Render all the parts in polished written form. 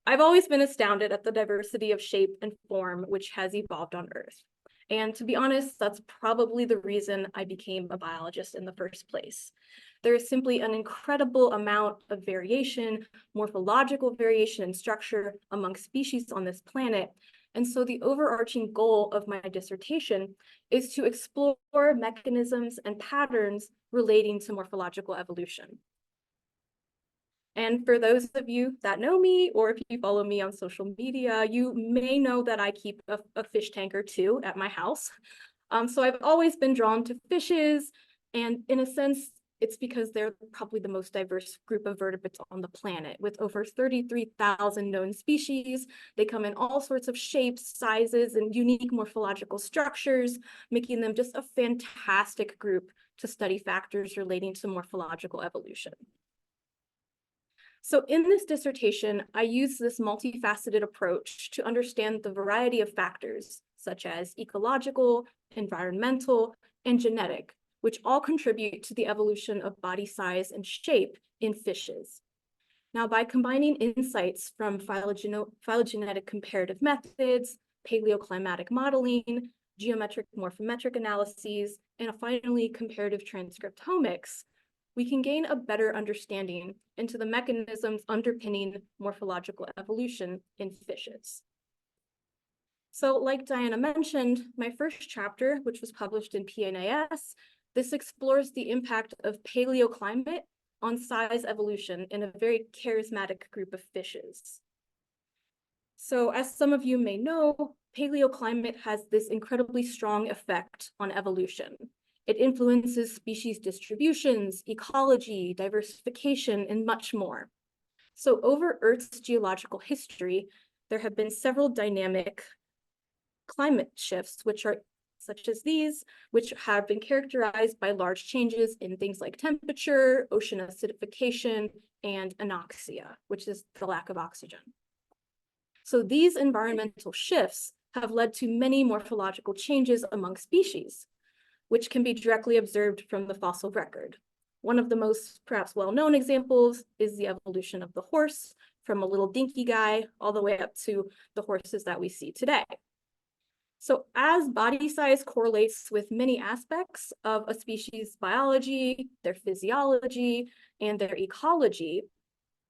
I've always been astounded at the diversity of shape and form which has evolved on Earth. And to be honest, that's probably the reason I became a biologist in the first place. There is simply an incredible amount of variation, morphological variation and structure among species on this planet. And so the overarching goal of my dissertation is to explore mechanisms and patterns relating to morphological evolution. And for those of you that know me, or if you follow me on social media, you may know that I keep a fish tank or two at my house. So I've always been drawn to fishes, and in a sense, it's because they're probably the most diverse group of vertebrates on the planet. With over 33,000 known species, they come in all sorts of shapes, sizes, and unique morphological structures, making them just a fantastic group to study factors relating to morphological evolution. So in this dissertation, I use this multifaceted approach to understand the variety of factors, such as ecological, environmental, and genetic, which all contribute to the evolution of body size and shape in fishes. Now, by combining insights from phylogenetic comparative methods, paleoclimatic modeling, geometric morphometric analyses, and finally comparative transcriptomics, we can gain a better understanding into the mechanisms underpinning morphological evolution in fishes. So like Diana mentioned, my first chapter, which was published in PNAS, this explores the impact of paleoclimate on size evolution in a very charismatic group of fishes. So as some of you may know, paleoclimate has this incredibly strong effect on evolution. It influences species distributions, ecology, diversification, and much more. So over Earth's geological history, there have been several dynamic climate shifts, which are such as these, which have been characterized by large changes in things like temperature, ocean acidification, and anoxia, which is the lack of oxygen. So these environmental shifts have led to many morphological changes among species, which can be directly observed from the fossil record. One of the most perhaps well-known examples is the evolution of the horse, from a little dinky guy all the way up to the horses that we see today. So as body size correlates with many aspects of a species' biology, their physiology, and their ecology,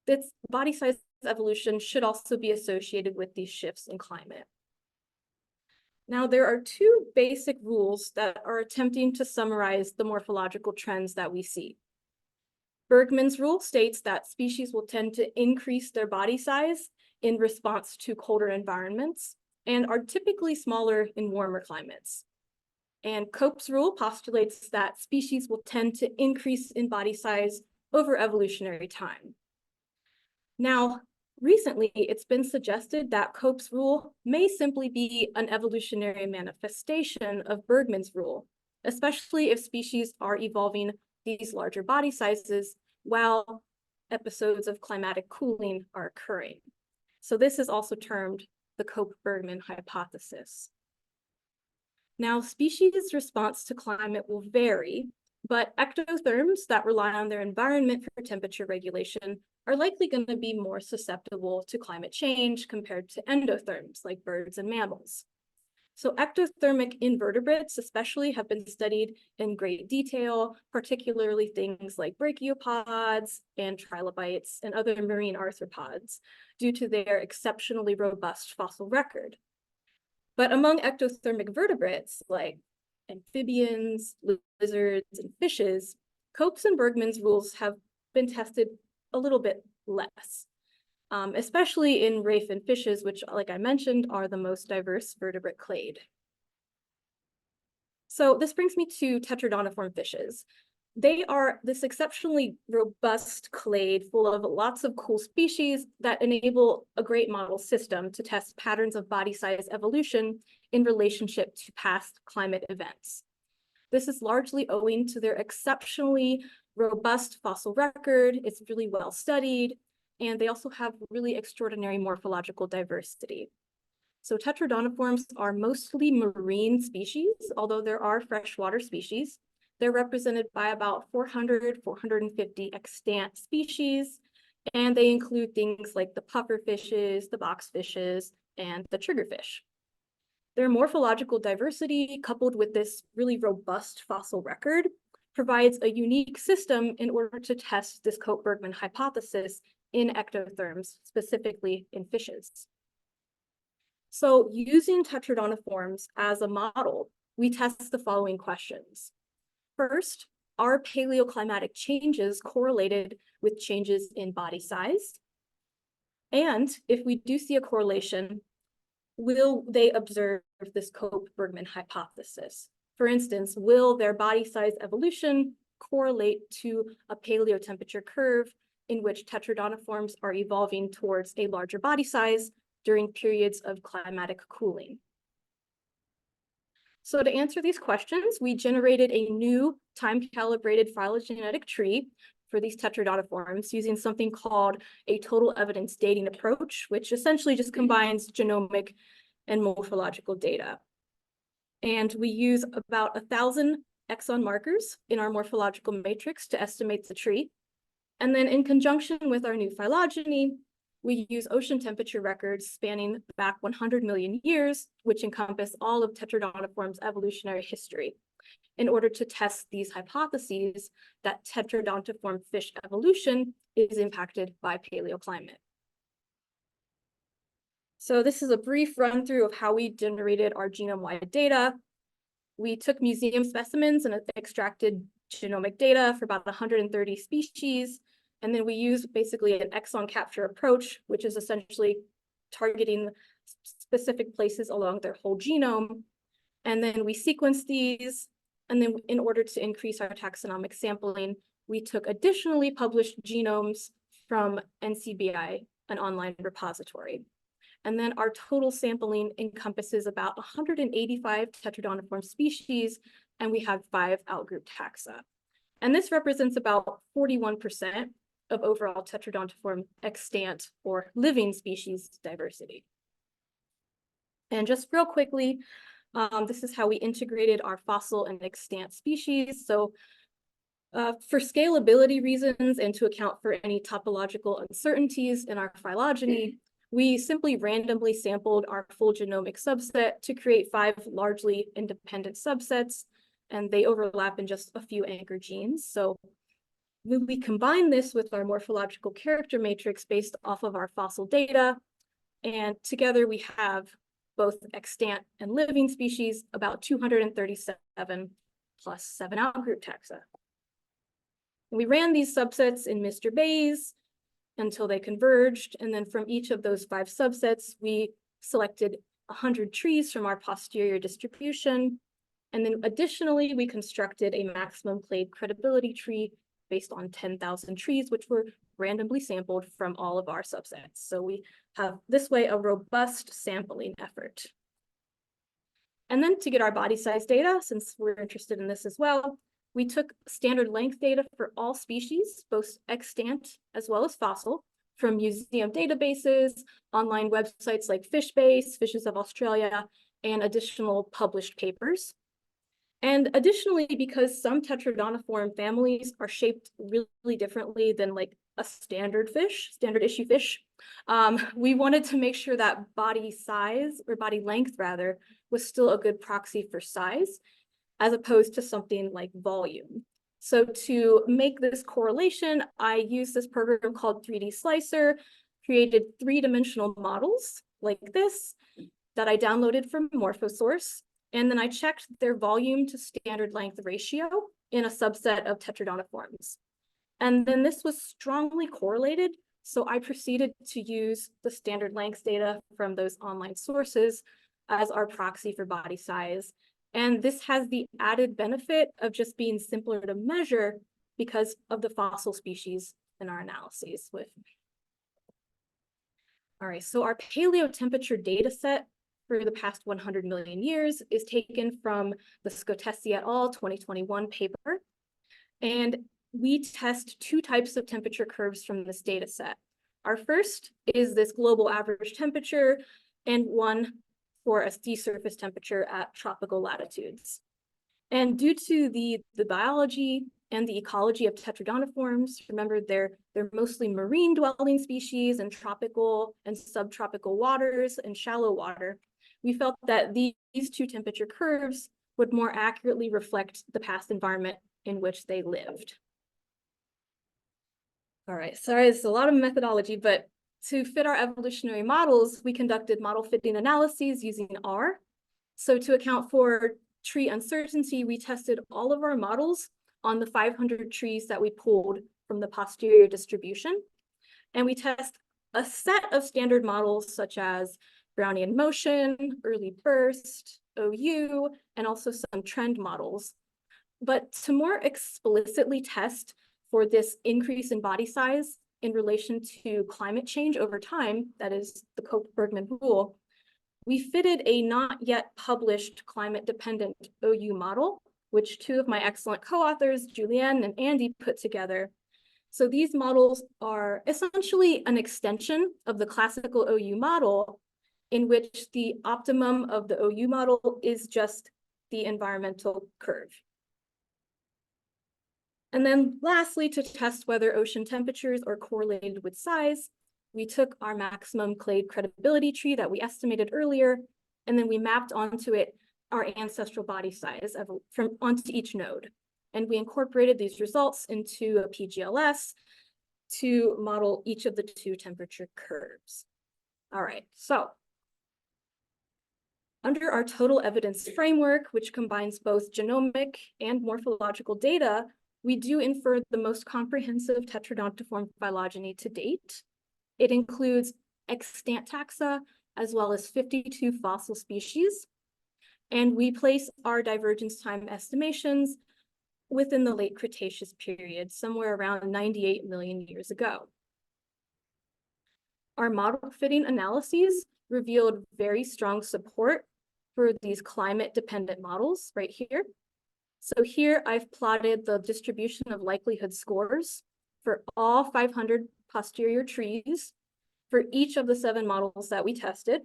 its body size evolution should also be associated with these shifts in climate. Now, there are two basic rules that are attempting to summarize the morphological trends that we see. Bergmann's rule states that species will tend to increase their body size in response to colder environments and are typically smaller in warmer climates. And Cope's rule postulates that species will tend to increase in body size over evolutionary time. Now, recently, it's been suggested that Cope's rule may simply be an evolutionary manifestation of Bergmann's rule, especially if species are evolving these larger body sizes while episodes of climatic cooling are occurring. So this is also termed the Cope-Bergmann hypothesis. Now, species' response to climate will vary, but ectotherms that rely on their environment for temperature regulation are likely going to be more susceptible to climate change compared to endotherms like birds and mammals. So ectothermic invertebrates especially have been studied in great detail, particularly things like brachiopods and trilobites and other marine arthropods, due to their exceptionally robust fossil record. But among ectothermic vertebrates like amphibians, lizards, and fishes, Cope's and Bergmann's rules have been tested a little bit less, especially in ray fin fishes, which, like I mentioned, are the most diverse vertebrate clade. So this brings me to tetradoniform fishes. They are this exceptionally robust clade full of lots of cool species that enable a great model system to test patterns of body size evolution in relationship to past climate events. This is largely owing to their exceptionally robust fossil record. It's really well studied, and they also have really extraordinary morphological diversity. So tetradoniforms are mostly marine species, although there are freshwater species. They're represented by about 400, 450 extant species, And they include things like the puffer fishes, the box fishes, and the triggerfish. Their morphological diversity, coupled with this really robust fossil record, provides a unique system in order to test this Cope-Bergman hypothesis in ectotherms, specifically in fishes. So using tetradoniforms as a model, we test the following questions. First, are paleoclimatic changes correlated with changes in body size? And if we do see a correlation, will they observe this Cope-Bergman hypothesis? For instance, will their body size evolution correlate to a paleotemperature curve in which tetradoniforms are evolving towards a larger body size during periods of climatic cooling? So to answer these questions, we generated a new time-calibrated phylogenetic tree for these tetradoniforms using something called a total evidence dating approach, which essentially just combines genomic and morphological data. And we use about 1,000 exon markers in our morphological matrix to estimate the tree. And then in conjunction with our new phylogeny, we use ocean temperature records spanning back 100 million years, which encompass all of tetradontiform's evolutionary history, in order to test these hypotheses that tetradontiform fish evolution is impacted by paleoclimate. So this is a brief run through of how we generated our genome-wide data. We took museum specimens and extracted genomic data for about 130 species. And then we used basically an exon capture approach, which is essentially targeting specific places along their whole genome. And then we sequenced these. And then in order to increase our taxonomic sampling, we took additionally published genomes from NCBI, an online repository. And then our total sampling encompasses about 185 tetradontiform species, and we have 5 outgroup taxa. And this represents about 41% of overall tetradontiform extant or living species diversity. And just real quickly, this is how we integrated our fossil and extant species. So for scalability reasons and to account for any topological uncertainties in our phylogeny, we simply randomly sampled our full genomic subset to create 5 largely independent subsets, and they overlap in just a few anchor genes. So when we combine this with our morphological character matrix based off of our fossil data, and together we have both extant and living species, about 237 plus 7 outgroup taxa. We ran these subsets in Mr. Bayes until they converged, and then from each of those 5 subsets, we selected 100 trees from our posterior distribution, and then additionally, we constructed a maximum clade credibility tree based on 10,000 trees, which were randomly sampled from all of our subsets. So we have this way a robust sampling effort. And then to get our body size data, since we're interested in this as well, we took standard length data for all species, both extant as well as fossil, from museum databases, online websites like FishBase, Fishes of Australia, and additional published papers. And additionally, because some tetradontiform families are shaped really differently than like a standard issue fish, we wanted to make sure that body size, or body length rather, was still a good proxy for size, as opposed to something like volume. So to make this correlation, I used this program called 3D Slicer, created 3-dimensional models like this that I downloaded from Morphosource. And then I checked their volume to standard length ratio in a subset of tetradontiforms. And then this was strongly correlated. So I proceeded to use the standard length data from those online sources as our proxy for body size. And this has the added benefit of just being simpler to measure because of the fossil species in our analyses. All right, so our paleotemperature data set for the past 100 million years is taken from the Scotesi et al. 2021 paper. And we test 2 types of temperature curves from this data set. Our first is this global average temperature, and one for a sea surface temperature at tropical latitudes. And due to the biology and the ecology of tetradoniforms. Remember, they're mostly marine dwelling species in tropical and subtropical waters and shallow water. We felt that these two temperature curves would more accurately reflect the past environment in which they lived. All right, sorry, it's a lot of methodology, but to fit our evolutionary models, we conducted model fitting analyses using R. So to account for tree uncertainty, we tested all of our models on the 500 trees that we pulled from the posterior distribution. And we test a set of standard models such as Brownian motion, early burst, OU, and also some trend models. But to more explicitly test for this increase in body size in relation to climate change over time, that is the Cope-Bergman rule, we fitted a not yet published climate-dependent OU model, which two of my excellent co-authors, Julianne and Andy, put together. So these models are essentially an extension of the classical OU model, in which the optimum of the OU model is just the environmental curve. And then lastly, to test whether ocean temperatures are correlated with size, we took our maximum clade credibility tree that we estimated earlier, and then we mapped onto it our ancestral body size onto each node. And we incorporated these results into a PGLS to model each of the two temperature curves. All right, so under our total evidence framework, which combines both genomic and morphological data, we do infer the most comprehensive tetradontiform phylogeny to date. It includes extant taxa, as well as 52 fossil species. And we place our divergence time estimations within the late Cretaceous period, somewhere around 98 million years ago. Our model fitting analyses revealed very strong support for these climate-dependent models right here. So here I've plotted the distribution of likelihood scores for all 500 posterior trees for each of the 7 models that we tested.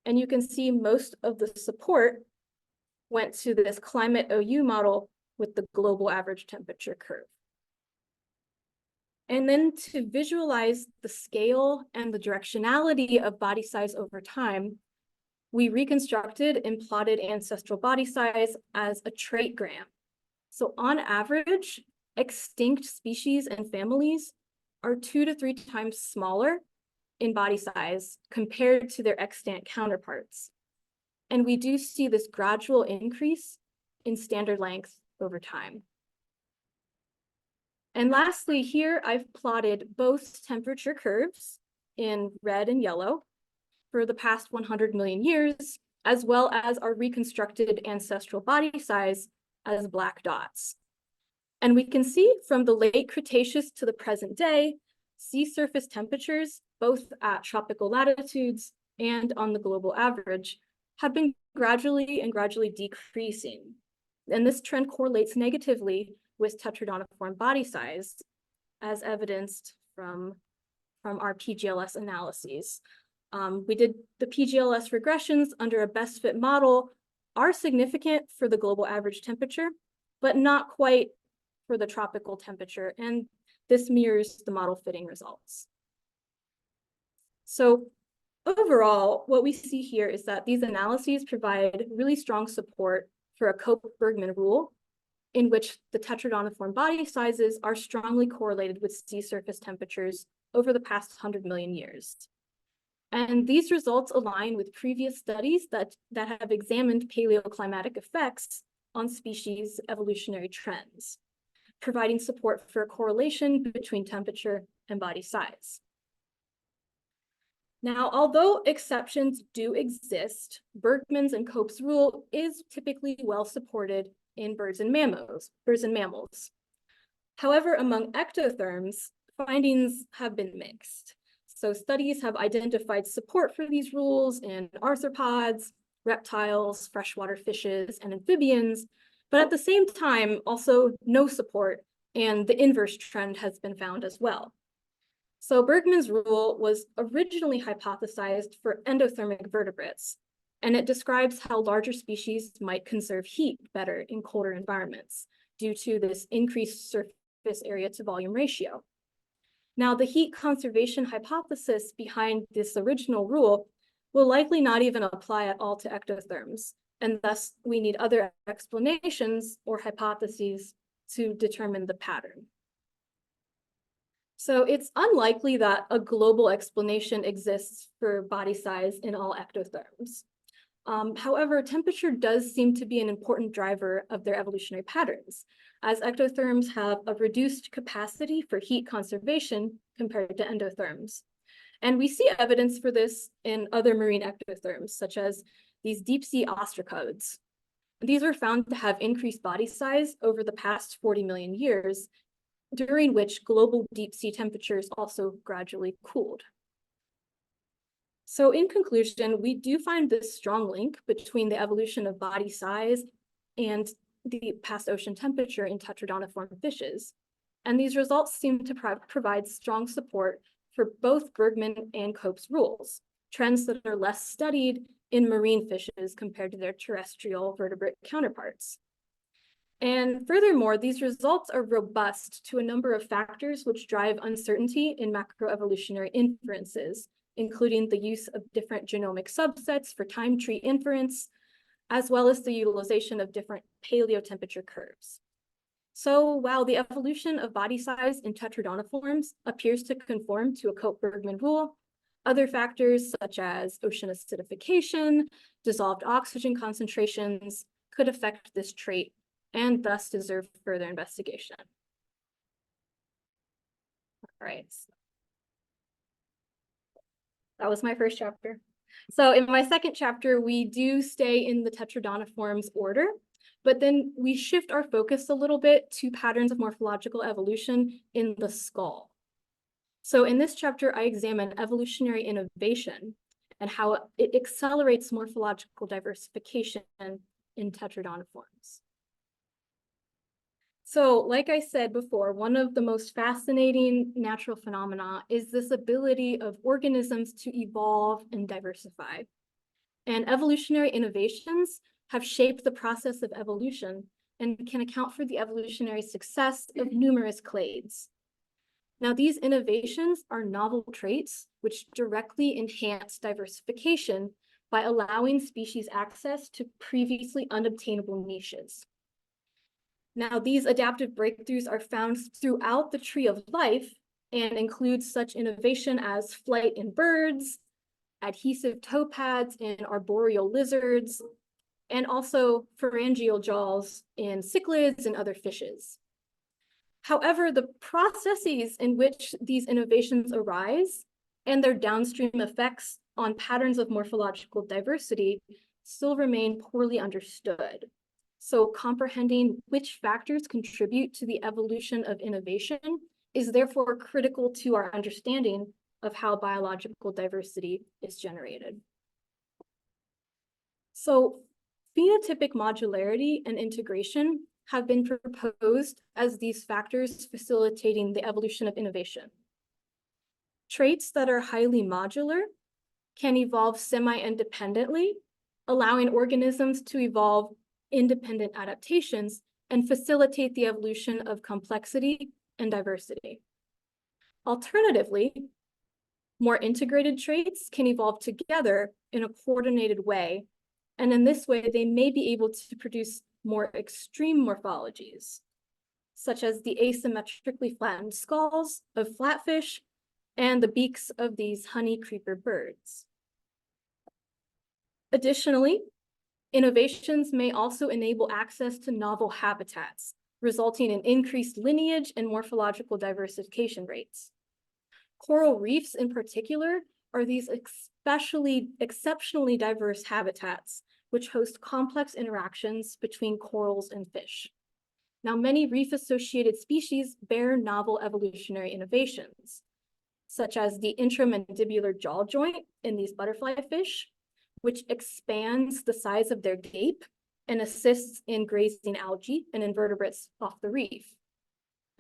And you can see most of the support went to this climate OU model with the global average temperature curve. And then to visualize the scale and the directionality of body size over time, we reconstructed and plotted ancestral body size as a trait gram. So on average, extinct species and families are 2 to 3 times smaller in body size compared to their extant counterparts. And we do see this gradual increase in standard length over time. And lastly, here I've plotted both temperature curves in red and yellow for the past 100 million years, as well as our reconstructed ancestral body size as black dots. And we can see from the late Cretaceous to the present day, sea surface temperatures, both at tropical latitudes and on the global average, have been gradually decreasing. And this trend correlates negatively with tetradoniform body size, as evidenced from our PGLS analyses. We did the PGLS regressions under a best fit model are significant for the global average temperature, but not quite for the tropical temperature. And this mirrors the model fitting results. So overall, what we see here is that these analyses provide really strong support for a Cope-Bergman rule in which the tetradoniform body sizes are strongly correlated with sea surface temperatures over the past 100 million years. And these results align with previous studies that have examined paleoclimatic effects on species evolutionary trends, providing support for a correlation between temperature and body size. Now, although exceptions do exist, Bergman's and Cope's rule is typically well supported in birds and mammals. However, among ectotherms, findings have been mixed. So studies have identified support for these rules in arthropods, reptiles, freshwater fishes, and amphibians, but at the same time, also no support, and the inverse trend has been found as well. So Bergman's rule was originally hypothesized for endothermic vertebrates, and it describes how larger species might conserve heat better in colder environments. due to this increased surface area to volume ratio. Now, the heat conservation hypothesis behind this original rule will likely not even apply at all to ectotherms, and thus we need other explanations or hypotheses to determine the pattern. So it's unlikely that a global explanation exists for body size in all ectotherms. However, temperature does seem to be an important driver of their evolutionary patterns, as ectotherms have a reduced capacity for heat conservation compared to endotherms. And we see evidence for this in other marine ectotherms, such as these deep-sea ostracods. These were found to have increased body size over the past 40 million years, during which global deep-sea temperatures also gradually cooled. So in conclusion, we do find this strong link between the evolution of body size and the past ocean temperature in tetradoniform fishes. And these results seem to provide strong support for both Bergman and Cope's rules, trends that are less studied in marine fishes compared to their terrestrial vertebrate counterparts. And furthermore, these results are robust to a number of factors which drive uncertainty in macroevolutionary inferences, including the use of different genomic subsets for time tree inference, as well as the utilization of different paleotemperature curves. So while the evolution of body size in tetradoniforms appears to conform to a Cope-Bergman rule, other factors such as ocean acidification, dissolved oxygen concentrations could affect this trait and thus deserve further investigation. All right. That was my first chapter. So in my second chapter, we do stay in the tetradoniforms order, but then we shift our focus a little bit to patterns of morphological evolution in the skull. So in this chapter, I examine evolutionary innovation and how it accelerates morphological diversification in tetradoniforms. So like I said before, one of the most fascinating natural phenomena is this ability of organisms to evolve and diversify. And evolutionary innovations have shaped the process of evolution and can account for the evolutionary success of numerous clades. Now, these innovations are novel traits which directly enhance diversification by allowing species access to previously unobtainable niches. Now, these adaptive breakthroughs are found throughout the tree of life and include such innovation as flight in birds, adhesive toe pads in arboreal lizards, and also pharyngeal jaws in cichlids and other fishes. However, the processes in which these innovations arise and their downstream effects on patterns of morphological diversity still remain poorly understood. So comprehending which factors contribute to the evolution of innovation is therefore critical to our understanding of how biological diversity is generated. So phenotypic modularity and integration have been proposed as these factors facilitating the evolution of innovation. Traits that are highly modular can evolve semi-independently, allowing organisms to evolve independent adaptations and facilitate the evolution of complexity and diversity. Alternatively, more integrated traits can evolve together in a coordinated way, and in this way, they may be able to produce more extreme morphologies, such as the asymmetrically flattened skulls of flatfish and the beaks of these honey creeper birds. Additionally, innovations may also enable access to novel habitats, resulting in increased lineage and morphological diversification rates. Coral reefs in particular are these exceptionally diverse habitats, which host complex interactions between corals and fish. Now, many reef-associated species bear novel evolutionary innovations, such as the intramandibular jaw joint in these butterfly fish, which expands the size of their gape and assists in grazing algae and invertebrates off the reef.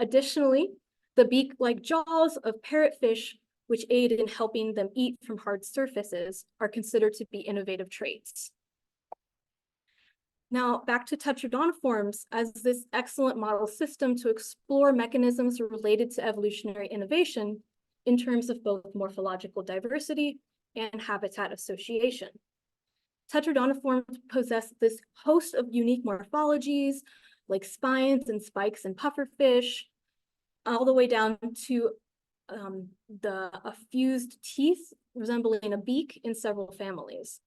Additionally, the beak-like jaws of parrotfish, which aid in helping them eat from hard surfaces, are considered to be innovative traits. Now, back to tetradoniforms as this excellent model system to explore mechanisms related to evolutionary innovation in terms of both morphological diversity and habitat association. Tetradoniforms possess this host of unique morphologies, like spines and spikes in pufferfish, all the way down to the fused teeth resembling a beak in several families.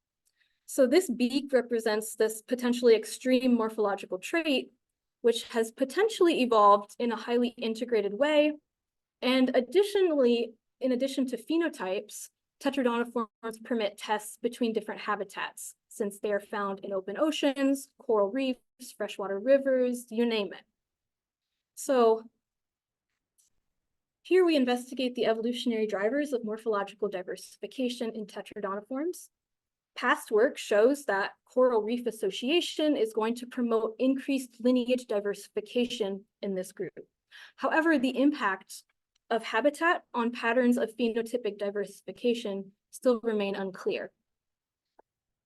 So this beak represents this potentially extreme morphological trait, which has potentially evolved in a highly integrated way. And additionally, in addition to phenotypes, tetradoniforms permit tests between different habitats, since they are found in open oceans, coral reefs, freshwater rivers, you name it. So here we investigate the evolutionary drivers of morphological diversification in tetradoniforms. Past work shows that coral reef association is going to promote increased lineage diversification in this group. However, the impact of habitat on patterns of phenotypic diversification still remain unclear.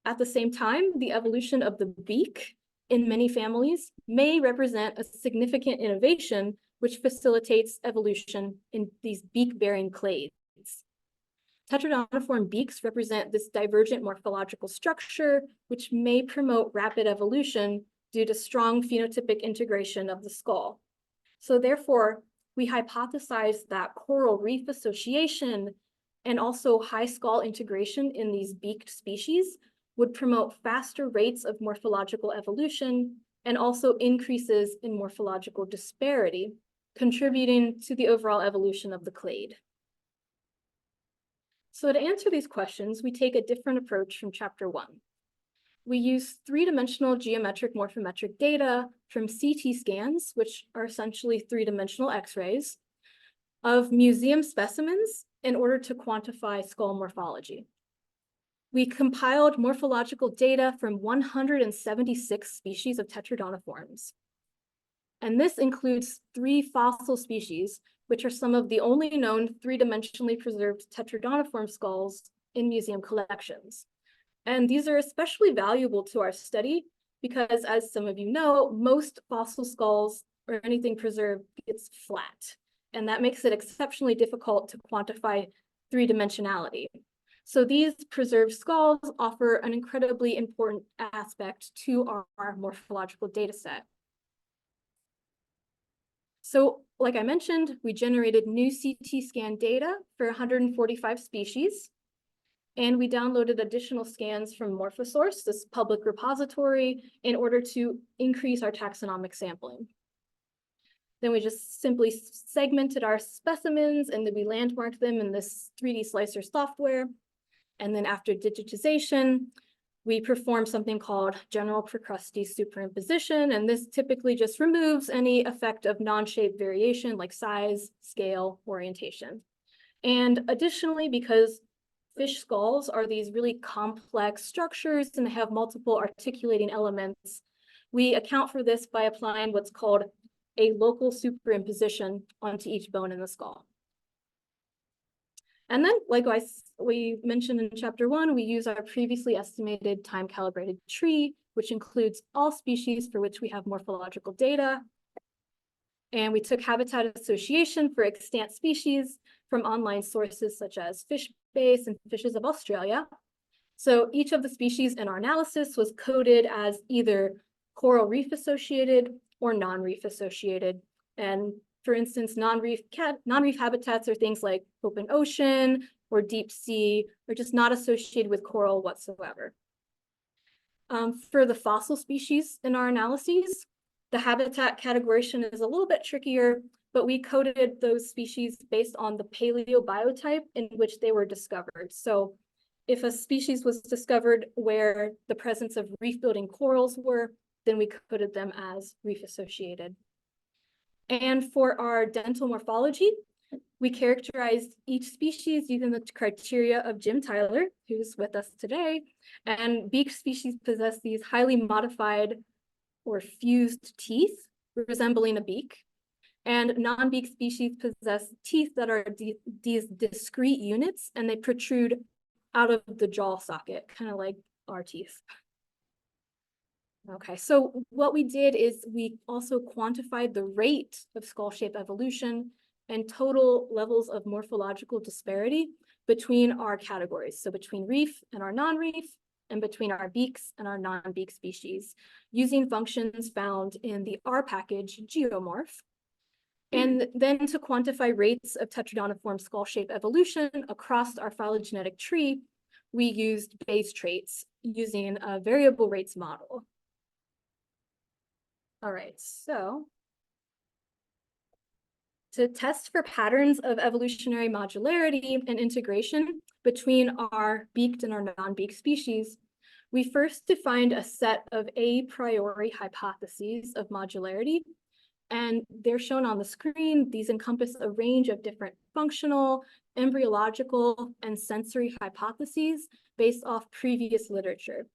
At the same time, the evolution of the beak in many families may represent a significant innovation which facilitates evolution in these beak-bearing clades. Tetradoniform beaks represent this divergent morphological structure, which may promote rapid evolution due to strong phenotypic integration of the skull. So therefore, we hypothesize that coral reef association and also high skull integration in these beaked species would promote faster rates of morphological evolution and also increases in morphological disparity, contributing to the overall evolution of the clade. So to answer these questions, we take a different approach from chapter 1. We use three-dimensional geometric morphometric data from CT scans, which are essentially three-dimensional X-rays, of museum specimens in order to quantify skull morphology. We compiled morphological data from 176 species of tetradoniforms. And this includes 3 fossil species, which are some of the only known three-dimensionally preserved tetradoniform skulls in museum collections. And these are especially valuable to our study because, as some of you know, most fossil skulls or anything preserved gets flat. And that makes it exceptionally difficult to quantify three-dimensionality. So these preserved skulls offer an incredibly important aspect to our morphological data set. So like I mentioned, we generated new CT scan data for 145 species, and we downloaded additional scans from Morphosource, this public repository, in order to increase our taxonomic sampling. Then we just simply segmented our specimens and then we landmarked them in this 3D slicer software. And then after digitization, we perform something called general precrusty superimposition. And this typically just removes any effect of non-shape variation like size, scale, orientation. And additionally, because fish skulls are these really complex structures and they have multiple articulating elements, we account for this by applying what's called a local superimposition onto each bone in the skull. And then, likewise, we mentioned in chapter 1, we use our previously estimated time-calibrated tree, which includes all species for which we have morphological data. And we took habitat association for extant species from online sources such as FishBase and Fishes of Australia. So each of the species in our analysis was coded as either coral reef associated or non-reef associated. And for instance, non-reef habitats are things like open ocean or deep sea, or just not associated with coral whatsoever. For the fossil species in our analyses, the habitat categorization is a little bit trickier, but we coded those species based on the paleobiotype in which they were discovered. So if a species was discovered where the presence of reef-building corals were, then we coded them as reef-associated. And for our dental morphology, we characterized each species using the criteria of Jim Tyler, who's with us today. And beaked species possess these highly modified or fused teeth resembling a beak. And non-beaked species possess teeth that are these discrete units, and they protrude out of the jaw socket, kind of like our teeth. Okay, so what we did is we also quantified the rate of skull shape evolution and total levels of morphological disparity between our categories. So between reef and our non-reef, and between our beaks and our non-beak species, using functions found in the R package geomorph. And then to quantify rates of tetradoniform skull shape evolution across our phylogenetic tree, we used Bayes traits using a variable rates model. All right, so to test for patterns of evolutionary modularity and integration between our beaked and our non-beaked species, we first defined a set of a priori hypotheses of modularity, and they're shown on the screen. These encompass a range of different functional, embryological, and sensory hypotheses based off previous literature.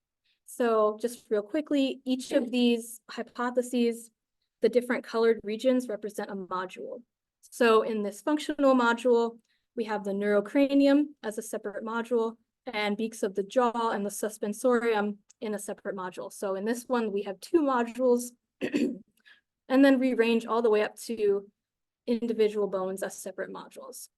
So just real quickly, each of these hypotheses, the different colored regions represent a module. So in this functional module, we have the neurocranium as a separate module, and beaks of the jaw and the suspensorium in a separate module. So in this one, we have two modules, and then we range all the way up to individual bones as separate modules.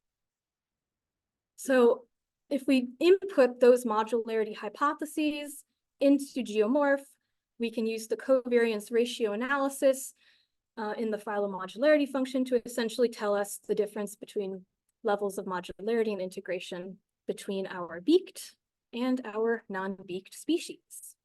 So if we input those modularity hypotheses into geomorph, we can use the covariance ratio analysis in the phylomodularity function to essentially tell us the difference between levels of modularity and integration between our beaked and our non-beaked species.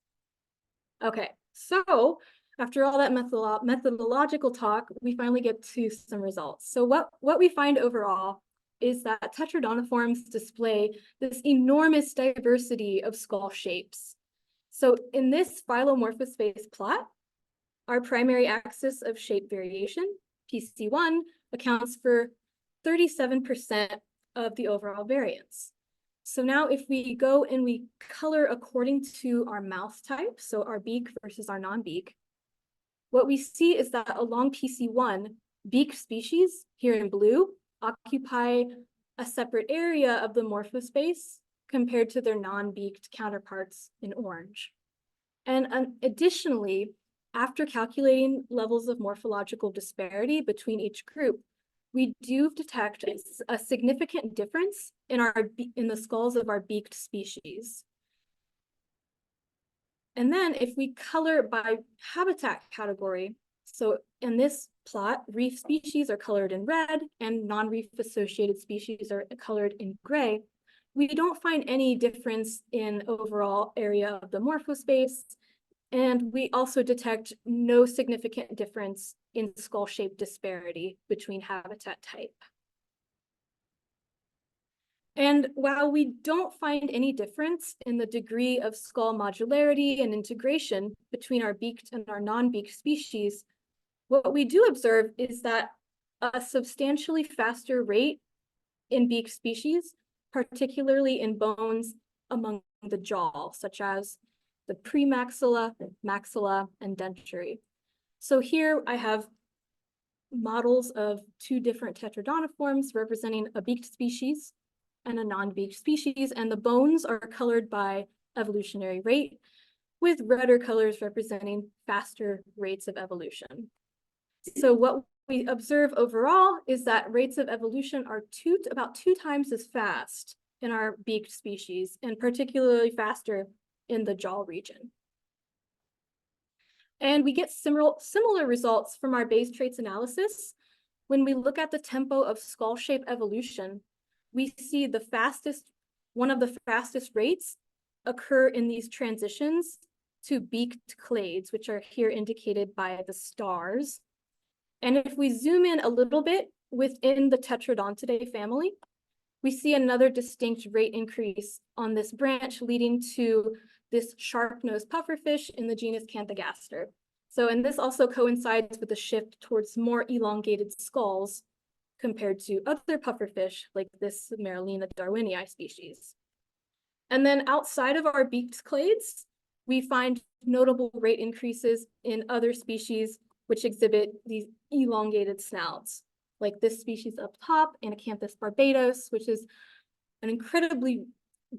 Okay, so after all that methodological talk, we finally get to some results. So what we find overall is that tetradoniforms display this enormous diversity of skull shapes. So in this phylomorphous space plot, our primary axis of shape variation, PC1, accounts for 37% of the overall variance. So now if we go and we color according to our mouth type, so our beak versus our non-beak, what we see is that along PC1, beak species, here in blue, occupy a separate area of the morphospace compared to their non-beaked counterparts in orange. And additionally, after calculating levels of morphological disparity between each group, we do detect a significant difference in the skulls of our beaked species. And then if we color by habitat category, so in this plot, reef species are colored in red and non-reef associated species are colored in gray, we don't find any difference in overall area of the morphospace. And we also detect no significant difference in skull shape disparity between habitat type. And while we don't find any difference in the degree of skull modularity and integration between our beaked and our non-beaked species, what we do observe is that a substantially faster rate in beaked species, particularly in bones among the jaw, such as the premaxilla, maxilla, and dentary. So here I have models of two different tetradoniforms representing a beaked species and a non-beaked species, and the bones are colored by evolutionary rate, with redder colors representing faster rates of evolution. So what we observe overall is that rates of evolution are about two times as fast in our beaked species, and particularly faster in the jaw region. And we get similar results from our Bayes traits analysis. When we look at the tempo of skull shape evolution, we see one of the fastest rates occur in these transitions to beaked clades, which are here indicated by the stars. And if we zoom in a little bit within the Tetradontidae family, we see another distinct rate increase on this branch leading to this sharp-nosed pufferfish in the genus Canthogaster. So, and this also coincides with the shift towards more elongated skulls compared to other pufferfish like this Marylina darwinii species. And then outside of our beaked clades, we find notable rate increases in other species which exhibit these elongated snouts, like this species up top, Anacanthus barbatus, which is an incredibly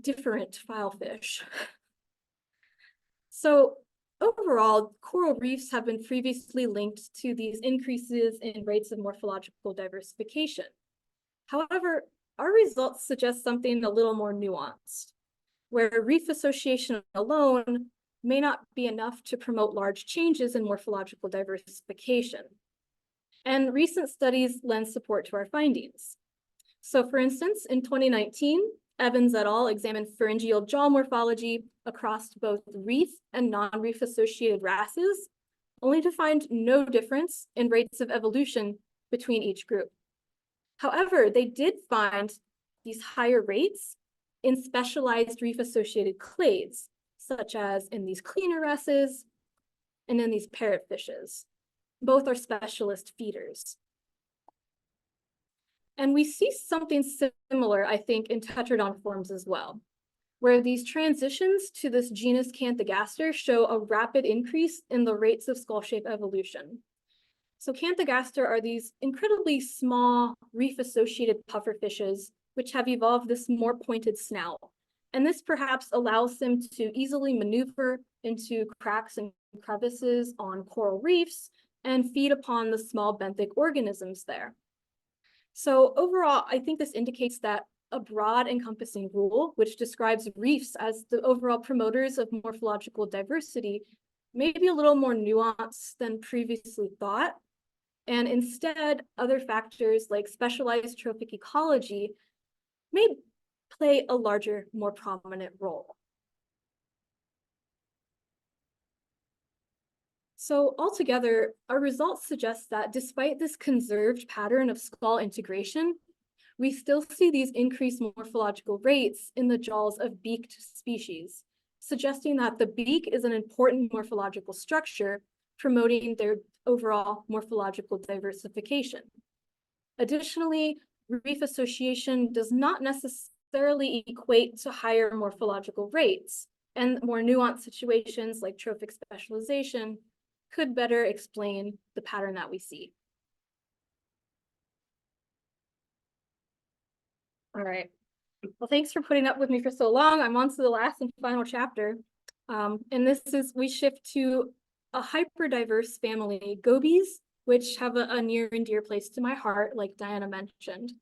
different filefish. So overall, coral reefs have been previously linked to these increases in rates of morphological diversification. However, our results suggest something a little more nuanced, where reef association alone may not be enough to promote large changes in morphological diversification. And recent studies lend support to our findings. So for instance, in 2019, Evans et al. Examined pharyngeal jaw morphology across both reef and non-reef associated wrasses, only to find no difference in rates of evolution between each group. However, they did find these higher rates in specialized reef-associated clades, such as in these cleaner wrasses and in these parrotfishes. Both are specialist feeders. And we see something similar, I think, in tetradon forms as well, where these transitions to this genus Canthogaster show a rapid increase in the rates of skull shape evolution. So Canthogaster are these incredibly small reef-associated pufferfishes, which have evolved this more pointed snout. And this perhaps allows them to easily maneuver into cracks and crevices on coral reefs and feed upon the small benthic organisms there. So overall, I think this indicates that a broad encompassing rule, which describes reefs as the overall promoters of morphological diversity, may be a little more nuanced than previously thought. And instead, other factors like specialized trophic ecology may play a larger, more prominent role. So altogether, our results suggest that despite this conserved pattern of skull integration, we still see these increased morphological rates in the jaws of beaked species, suggesting that the beak is an important morphological structure promoting their overall morphological diversification. Additionally, reef association does not necessarily equate to higher morphological rates, and more nuanced situations like trophic specialization could better explain the pattern that we see. All right. Well, thanks for putting up with me for so long. I'm on to the last and final chapter. And this is, we shift to a hyperdiverse family, gobies, which have a near and dear place to my heart, like Diana mentioned.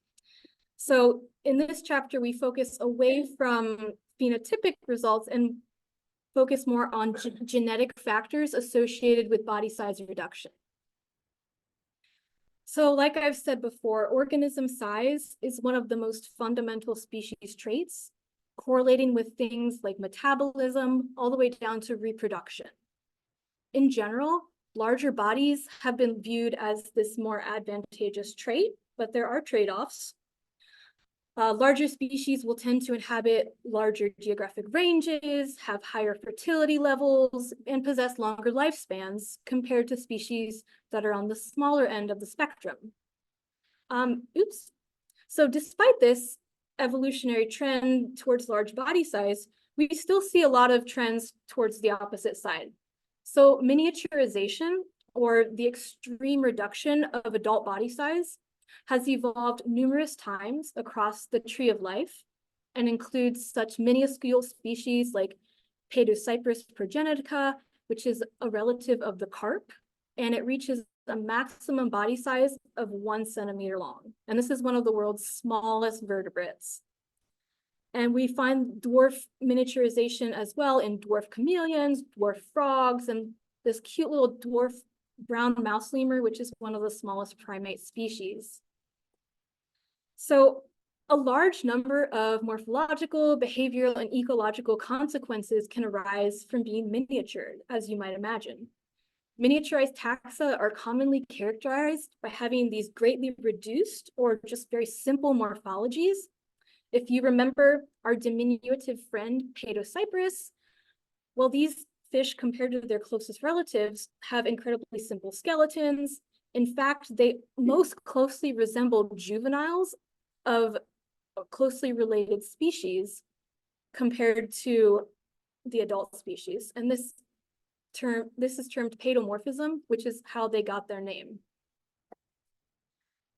So in this chapter, we focus away from phenotypic results and focus more on genetic factors associated with body size reduction. So like I've said before, organism size is one of the most fundamental species traits, correlating with things like metabolism all the way down to reproduction. In general, larger bodies have been viewed as this more advantageous trait, but there are trade-offs. Larger species will tend to inhabit larger geographic ranges, have higher fertility levels, and possess longer lifespans compared to species that are on the smaller end of the spectrum. So despite this evolutionary trend towards large body size, we still see a lot of trends towards the opposite side. So miniaturization, or the extreme reduction of adult body size, has evolved numerous times across the tree of life and includes such minuscule species like Paedocyprus progenetica, which is a relative of the carp, and it reaches a maximum body size of 1 centimeter long. And this is one of the world's smallest vertebrates. And we find dwarf miniaturization as well in dwarf chameleons, dwarf frogs, and this cute little dwarf brown mouse lemur, which is one of the smallest primate species. So a large number of morphological, behavioral, and ecological consequences can arise from being miniatured, as you might imagine. Miniaturized taxa are commonly characterized by having these greatly reduced or just very simple morphologies. If you remember our diminutive friend, Paedocyprus, well, these fish compared to their closest relatives have incredibly simple skeletons. In fact, they most closely resemble juveniles of closely related species compared to the adult species. And this is termed paedomorphism, which is how they got their name.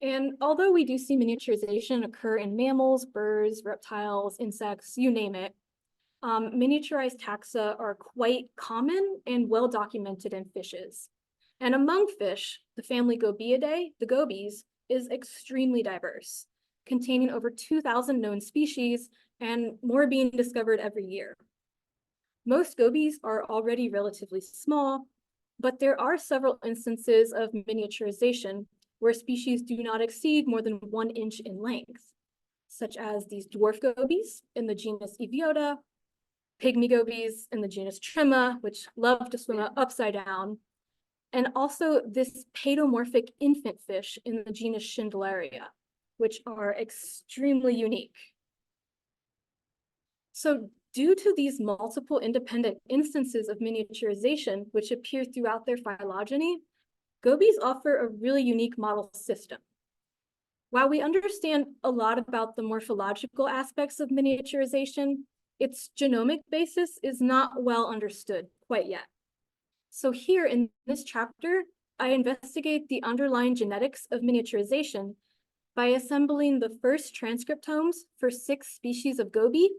And although we do see miniaturization occur in mammals, birds, reptiles, insects, you name it, miniaturized taxa are quite common and well documented in fishes. And among fish, the family Gobiidae, the gobies, is extremely diverse, containing over 2,000 known species and more being discovered every year. Most gobies are already relatively small, but there are several instances of miniaturization where species do not exceed more than 1 inch in length, such as these dwarf gobies in the genus Eviota, pygmy gobies in the genus Trimma, which love to swim upside down, and also this paedomorphic infant fish in the genus Schindleria, which are extremely unique. So due to these multiple independent instances of miniaturization, which appear throughout their phylogeny, gobies offer a really unique model system. While we understand a lot about the morphological aspects of miniaturization, its genomic basis is not well understood quite yet. So here in this chapter, I investigate the underlying genetics of miniaturization by assembling the first transcriptomes for 6 species of goby,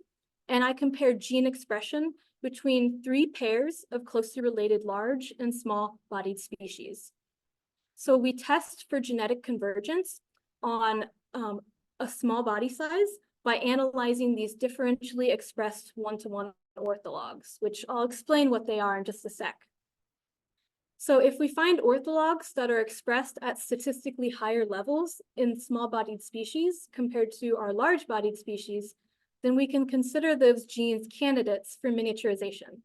and I compare gene expression between 3 pairs of closely related large and small-bodied species. So we test for genetic convergence on a small body size by analyzing these differentially expressed one-to-one orthologs, which I'll explain what they are in just a sec. So if we find orthologs that are expressed at statistically higher levels in small-bodied species compared to our large-bodied species, then we can consider those genes candidates for miniaturization.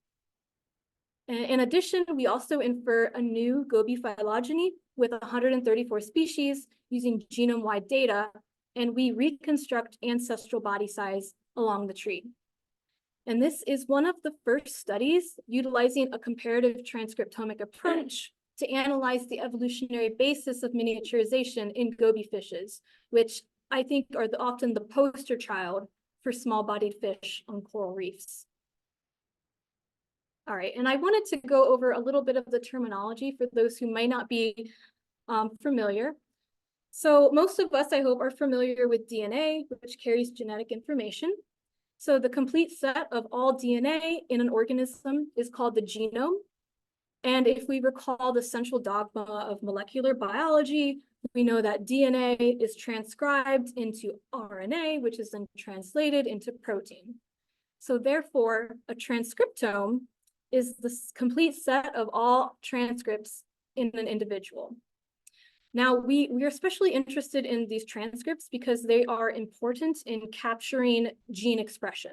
In addition, we also infer a new goby phylogeny with 134 species using genome-wide data, and we reconstruct ancestral body size along the tree. And this is one of the first studies utilizing a comparative transcriptomic approach to analyze the evolutionary basis of miniaturization in goby fishes, which I think are often the poster child for small-bodied fish on coral reefs. All right, and I wanted to go over a little bit of the terminology for those who might not be familiar. So most of us, I hope, are familiar with DNA, which carries genetic information. So the complete set of all DNA in an organism is called the genome. And if we recall the central dogma of molecular biology, we know that DNA is transcribed into RNA, which is then translated into protein. So therefore, a transcriptome is the complete set of all transcripts in an individual. Now, we are especially interested in these transcripts because they are important in capturing gene expression.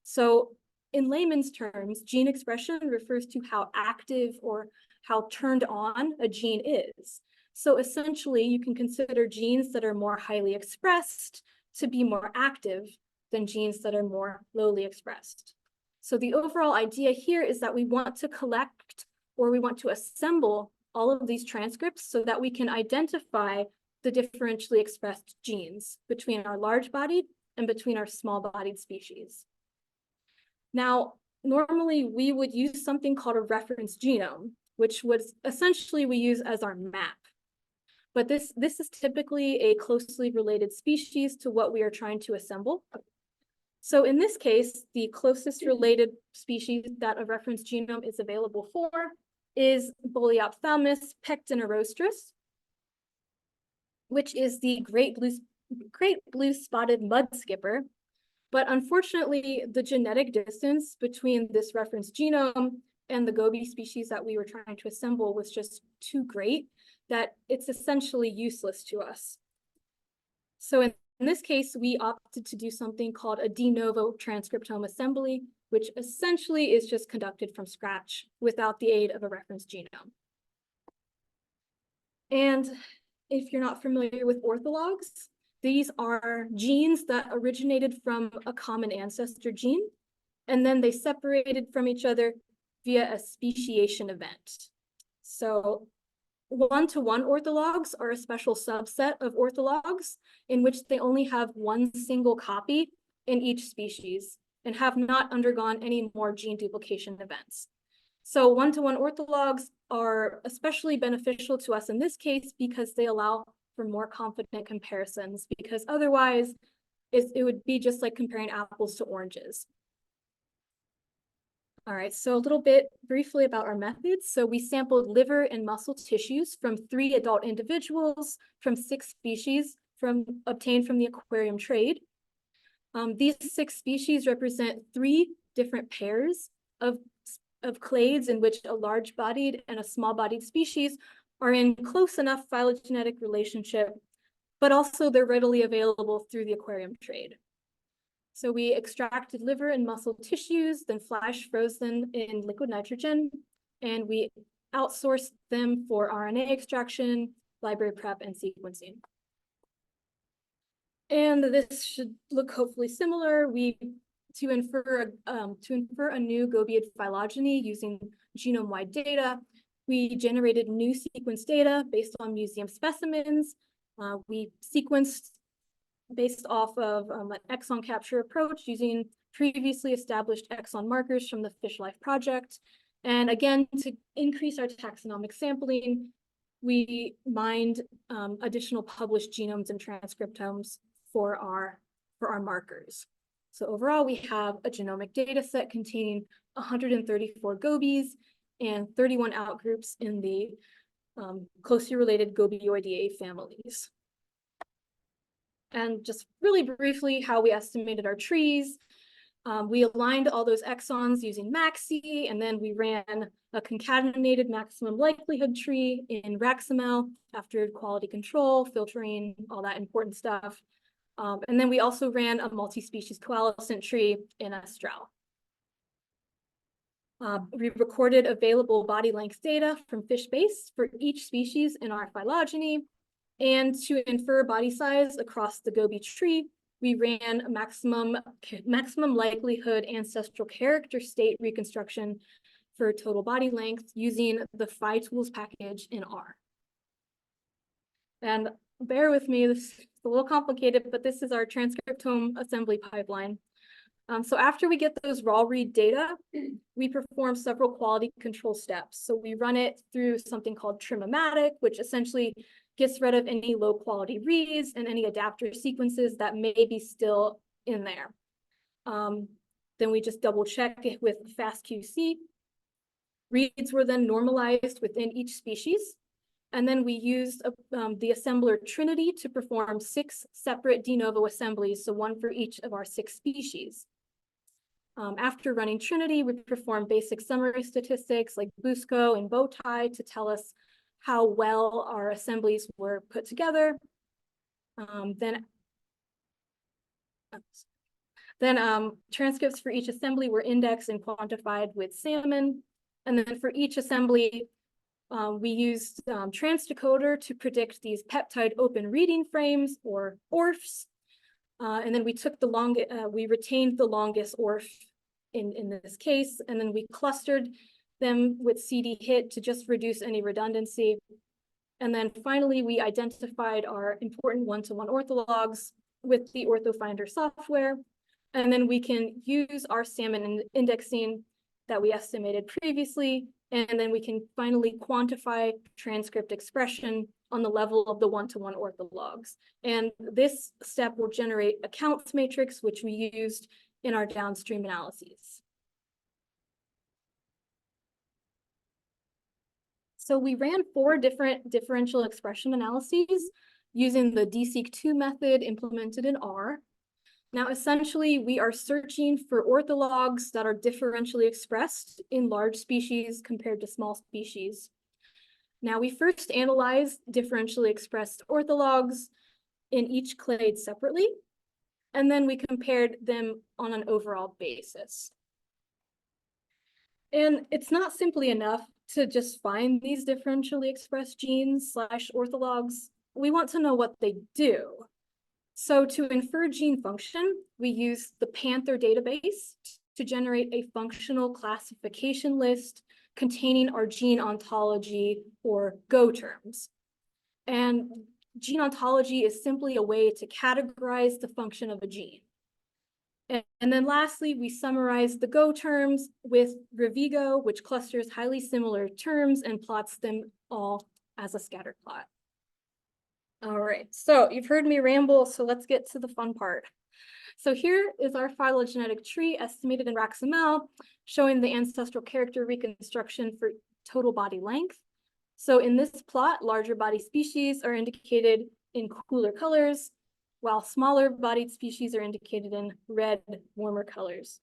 So in layman's terms, gene expression refers to how active or how turned on a gene is. So essentially, you can consider genes that are more highly expressed to be more active than genes that are more lowly expressed. So the overall idea here is that we want to collect or we want to assemble all of these transcripts so that we can identify the differentially expressed genes between our large-bodied and between our small-bodied species. Now, normally we would use something called a reference genome, which was essentially we use as our map. But this is typically a closely related species to what we are trying to assemble. So in this case, the closest related species that a reference genome is available for is Boleophthalmus pectinerostris, which is the great blue spotted mud skipper. But unfortunately, the genetic distance between this reference genome and the goby species that we were trying to assemble was just too great that it's essentially useless to us. So in this case, we opted to do something called a de novo transcriptome assembly, which essentially is just conducted from scratch without the aid of a reference genome. And if you're not familiar with orthologs, these are genes that originated from a common ancestor gene, and then they separated from each other via a speciation event. So one-to-one orthologs are a special subset of orthologs in which they only have one single copy in each species and have not undergone any more gene duplication events. So one-to-one orthologs are especially beneficial to us in this case because they allow for more confident comparisons, because otherwise it would be just like comparing apples to oranges. All right, so a little bit briefly about our methods. So we sampled liver and muscle tissues from 3 adult individuals from 6 species obtained from the aquarium trade. These 6 species represent 3 different pairs of clades in which a large-bodied and a small-bodied species are in close enough phylogenetic relationship, but also they're readily available through the aquarium trade. So we extracted liver and muscle tissues, then flash froze them in liquid nitrogen, and we outsourced them for RNA extraction, library prep, and sequencing. And this should look hopefully similar. To infer a new Gobiid phylogeny using genome-wide data, we generated new sequence data based on museum specimens. We sequenced based off of an exon capture approach using previously established exon markers from the Fish Life Project. And again, to increase our taxonomic sampling, we mined additional published genomes and transcriptomes for our markers. So overall, we have a genomic data set containing 134 gobies and 31 outgroups in the closely related Gobioideae families. And just really briefly, how we estimated our trees. We aligned all those exons using MAXI, and then we ran a concatenated maximum likelihood tree in RAxML after quality control, filtering, all that important stuff. And then we also ran a multi-species coalescent tree in Astral. We recorded available body length data from FishBase for each species in our phylogeny. And to infer body size across the Gobi tree, we ran a maximum likelihood ancestral character state reconstruction for total body length using the PhyTools package in R. And bear with me, this is a little complicated, but this is our transcriptome assembly pipeline. So after we get those raw read data, we perform several quality control steps. So we run it through something called Trim-O-Matic, which essentially gets rid of any low quality reads and any adapter sequences that may be still in there. Then we just double check it with FastQC. Reads were then normalized within each species. And then we used the assembler Trinity to perform 6 separate de novo assemblies, so 1 for each of our 6 species. After running Trinity, we performed basic summary statistics like Busco and Bowtie to tell us how well our assemblies were put together. Then transcripts for each assembly were indexed and quantified with Salmon. And then for each assembly, we used transdecoder to predict these peptide open reading frames, or ORFs. And then we took we retained the longest ORF in this case, and then we clustered them with CD hit to just reduce any redundancy. And then finally, we identified our important one-to-one orthologs with the OrthoFinder software. And then we can use our Salmon indexing that we estimated previously, and then we can finally quantify transcript expression on the level of the one-to-one orthologs. And this step will generate a counts matrix, which we used in our downstream analyses. So we ran 4 different differential expression analyses using the DSeq2 method implemented in R. Now, essentially, we are searching for orthologs that are differentially expressed in large species compared to small species. Now, we first analyzed differentially expressed orthologs in each clade separately, and then we compared them on an overall basis. And it's not simply enough to just find these differentially expressed genes / orthologs. We want to know what they do. So to infer gene function, we use the Panther database to generate a functional classification list containing our gene ontology, or Go terms. And gene ontology is simply a way to categorize the function of a gene. And then lastly, we summarize the Go terms with Revigo, which clusters highly similar terms and plots them all as a scatter plot. All right, so you've heard me ramble, so let's get to the fun part. So here is our phylogenetic tree estimated in RACSML, showing the ancestral character reconstruction for total body length. So in this plot, larger body species are indicated in cooler colors, while smaller bodied species are indicated in red, warmer colors.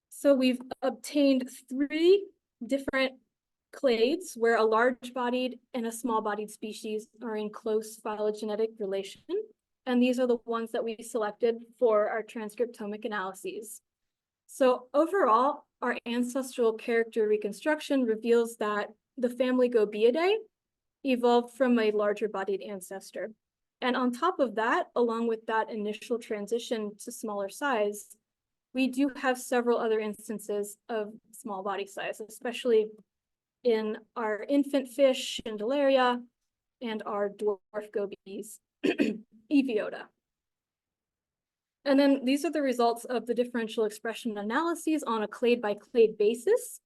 So we've obtained 3 different clades where a large-bodied and a small-bodied species are in close phylogenetic relation. And these are the ones that we selected for our transcriptomic analyses. So overall, our ancestral character reconstruction reveals that the family Gobiidae evolved from a larger-bodied ancestor. And on top of that, along with that initial transition to smaller size, we do have several other instances of small body size, especially in our infant fish, Chandelaria, and our dwarf gobies, Eviota. And then these are the results of the differential expression analyses on a clade by clade basis.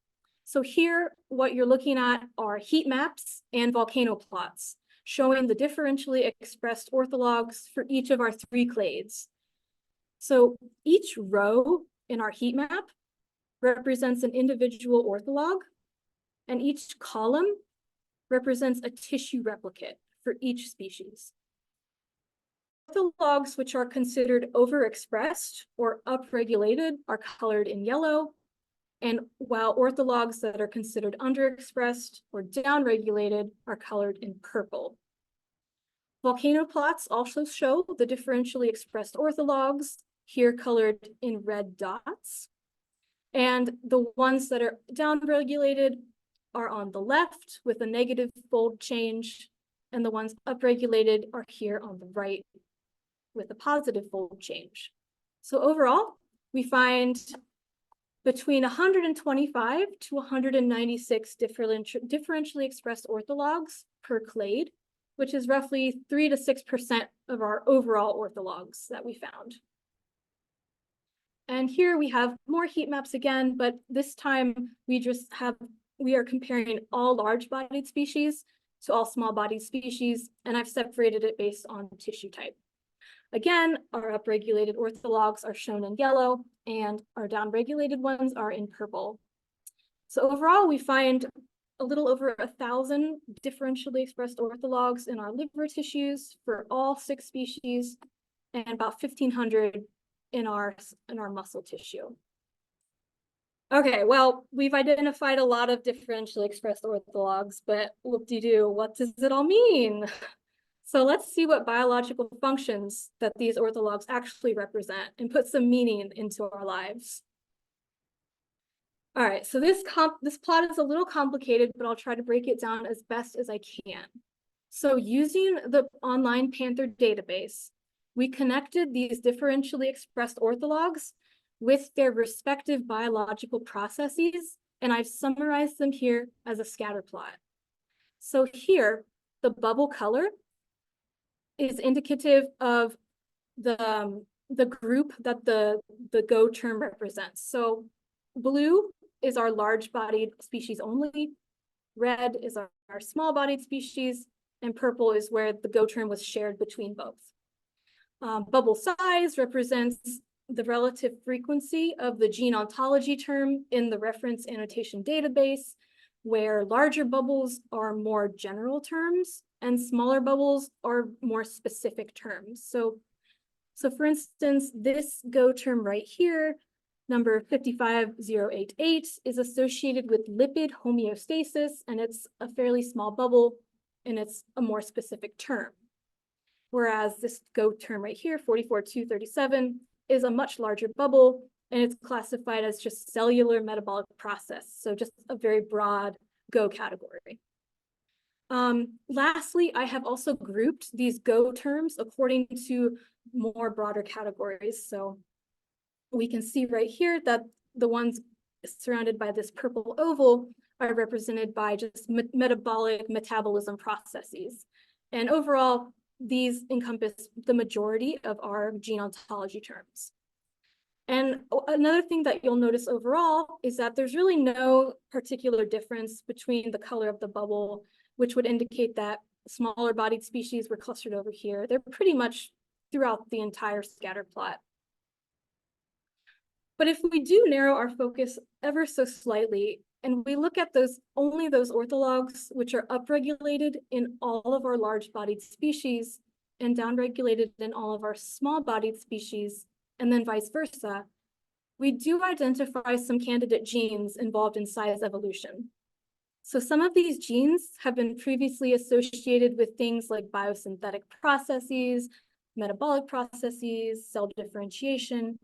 So here, what you're looking at are heat maps and volcano plots, showing the differentially expressed orthologs for each of our 3 clades. So each row in our heat map represents an individual ortholog, and each column represents a tissue replicate for each species. Orthologs which are considered overexpressed or upregulated are colored in yellow, and while orthologs that are considered underexpressed or downregulated are colored in purple. Volcano plots also show the differentially expressed orthologs, here colored in red dots. And the ones that are downregulated are on the left with a negative fold change, and the ones upregulated are here on the right with a positive fold change. So overall, we find between 125 to 196 differentially expressed orthologs per clade, which is roughly 3 to 6% of our overall orthologs that we found. And here we have more heat maps again, but this time we are comparing all large-bodied species to all small-bodied species, and I've separated it based on tissue type. Again, our upregulated orthologs are shown in yellow, and our downregulated ones are in purple. So overall, we find a little over 1,000 differentially expressed orthologs in our liver tissues for all 6 species, and about 1,500 in our muscle tissue. Okay, well, we've identified a lot of differentially expressed orthologs, but whoop-de-doo, what does it all mean? So let's see what biological functions that these orthologs actually represent and put some meaning into our lives. All right, so this plot is a little complicated, but I'll try to break it down as best as I can. So using the online Panther database, we connected these differentially expressed orthologs with their respective biological processes, and I've summarized them here as a scatter plot. So here, the bubble color is indicative of the group that the Go term represents. So blue is our large-bodied species only, red is our small-bodied species, and purple is where the Go term was shared between both. Bubble size represents the relative frequency of the gene ontology term in the reference annotation database, where larger bubbles are more general terms and smaller bubbles are more specific terms. So for instance, this Go term right here, number 55088, is associated with lipid homeostasis, and it's a fairly small bubble, and it's a more specific term. Whereas this Go term right here, 44237, is a much larger bubble, and it's classified as just cellular metabolic process, so just a very broad Go category. Lastly, I have also grouped these Go terms according to more broader categories. So we can see right here that the ones surrounded by this purple oval are represented by just metabolic metabolism processes. And overall, these encompass the majority of our gene ontology terms. And another thing that you'll notice overall is that there's really no particular difference between the color of the bubble, which would indicate that smaller bodied species were clustered over here. They're pretty much throughout the entire scatter plot But if we do narrow our focus ever so slightly, and we look at only those orthologs which are upregulated in all of our large-bodied species and downregulated in all of our small-bodied species, and then vice versa, we do identify some candidate genes involved in size evolution. So some of these genes have been previously associated with things like biosynthetic processes, metabolic processes, cell differentiation,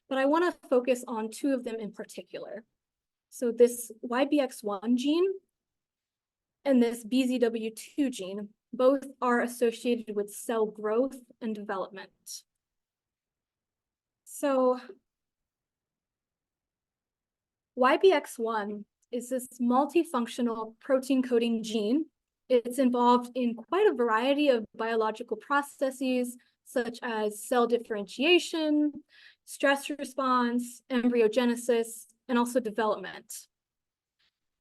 but I want to focus on two of them in particular. So this YBX1 gene and this BZW2 gene, both are associated with cell growth and development. So YBX1 is this multifunctional protein coding gene. It's involved in quite a variety of biological processes, such as cell differentiation, stress response, embryogenesis, and also development.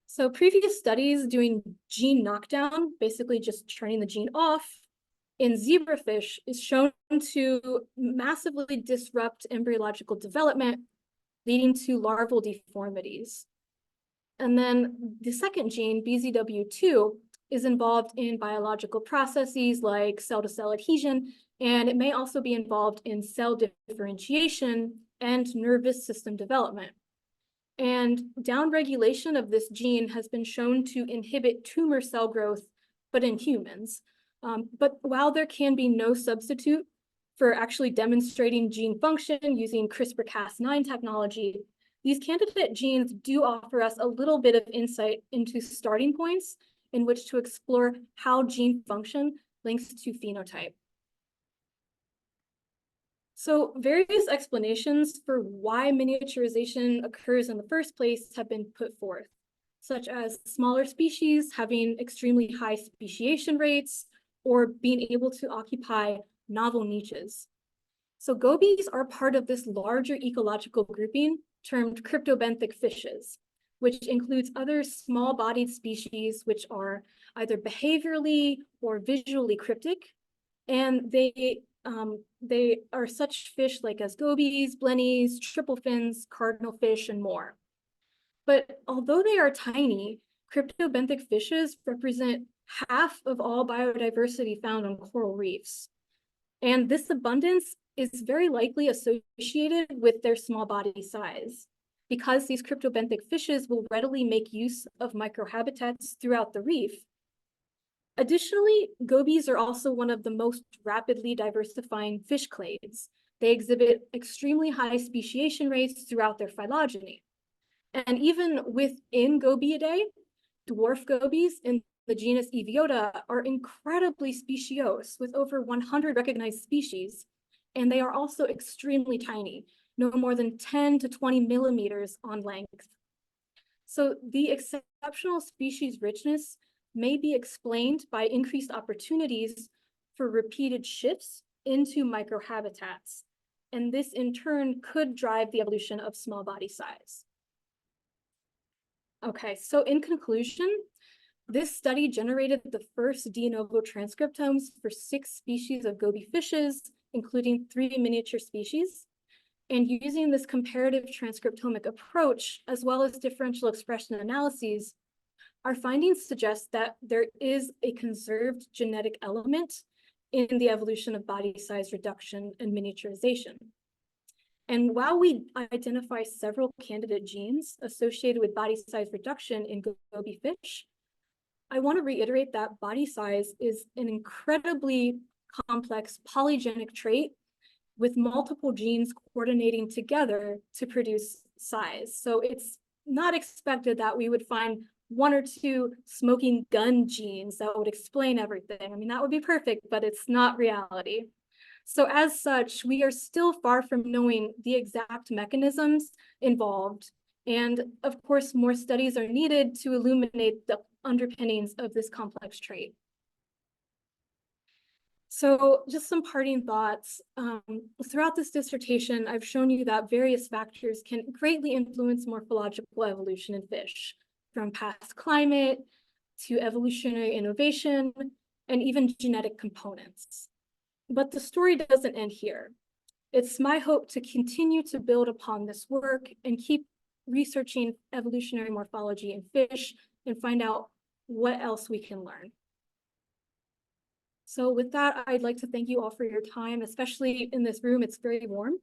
So previous studies doing gene knockdown, basically just turning the gene off, in zebrafish is shown to massively disrupt embryological development, leading to larval deformities. And then the second gene, BZW2, is involved in biological processes like cell-to-cell adhesion, and it may also be involved in cell differentiation and nervous system development. And downregulation of this gene has been shown to inhibit tumor cell growth, but in humans. But while there can be no substitute for actually demonstrating gene function using CRISPR-Cas9 technology, these candidate genes do offer us a little bit of insight into starting points in which to explore how gene function links to phenotype. So various explanations for why miniaturization occurs in the first place have been put forth, such as smaller species having extremely high speciation rates or being able to occupy novel niches. So gobies are part of this larger ecological grouping termed cryptobenthic fishes, which includes other small-bodied species which are either behaviorally or visually cryptic, and they are such fish like as gobies, blennies, triple fins, cardinal fish, and more. But although they are tiny, cryptobenthic fishes represent half of all biodiversity found on coral reefs. And this abundance is very likely associated with their small body size, because these cryptobenthic fishes will readily make use of microhabitats throughout the reef. Additionally, gobies are also one of the most rapidly diversifying fish clades. They exhibit extremely high speciation rates throughout their phylogeny. And even within Gobiidae, dwarf gobies in the genus Eviota are incredibly speciose with over 100 recognized species, and they are also extremely tiny, no more than 10 to 20 millimeters on length. So the exceptional species richness may be explained by increased opportunities for repeated shifts into microhabitats, and this in turn could drive the evolution of small body size. Okay, so in conclusion, this study generated the first de novo transcriptomes for 6 species of goby fishes, including 3 miniature species. And using this comparative transcriptomic approach, as well as differential expression analyses, our findings suggest that there is a conserved genetic element in the evolution of body size reduction and miniaturization. And while we identify several candidate genes associated with body size reduction in goby fish, I want to reiterate that body size is an incredibly complex polygenic trait with multiple genes coordinating together to produce size. So it's not expected that we would find 1 or 2 smoking gun genes that would explain everything. I mean, that would be perfect, but it's not reality. So as such, we are still far from knowing the exact mechanisms involved. And of course, more studies are needed to illuminate the underpinnings of this complex trait. So just some parting thoughts. Throughout this dissertation, I've shown you that various factors can greatly influence morphological evolution in fish, from past climate to evolutionary innovation, and even genetic components. But the story doesn't end here. It's my hope to continue to build upon this work and keep researching evolutionary morphology in fish and find out what else we can learn. So with that, I'd like to thank you all for your time, especially in this room. It's very warm.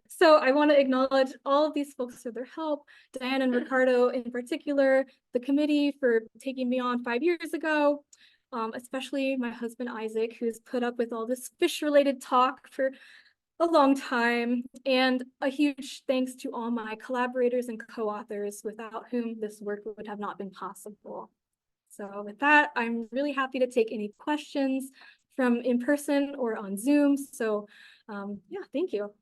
So I want to acknowledge all of these folks for their help, Diane and Ricardo in particular, the committee for taking me on 5 years ago, especially my husband Isaac, who's put up with all this fish-related talk for a long time, and a huge thanks to all my collaborators and co-authors without whom this work would have not been possible. So with that, I'm really happy to take any questions from in person or on Zoom. So yeah, thank you.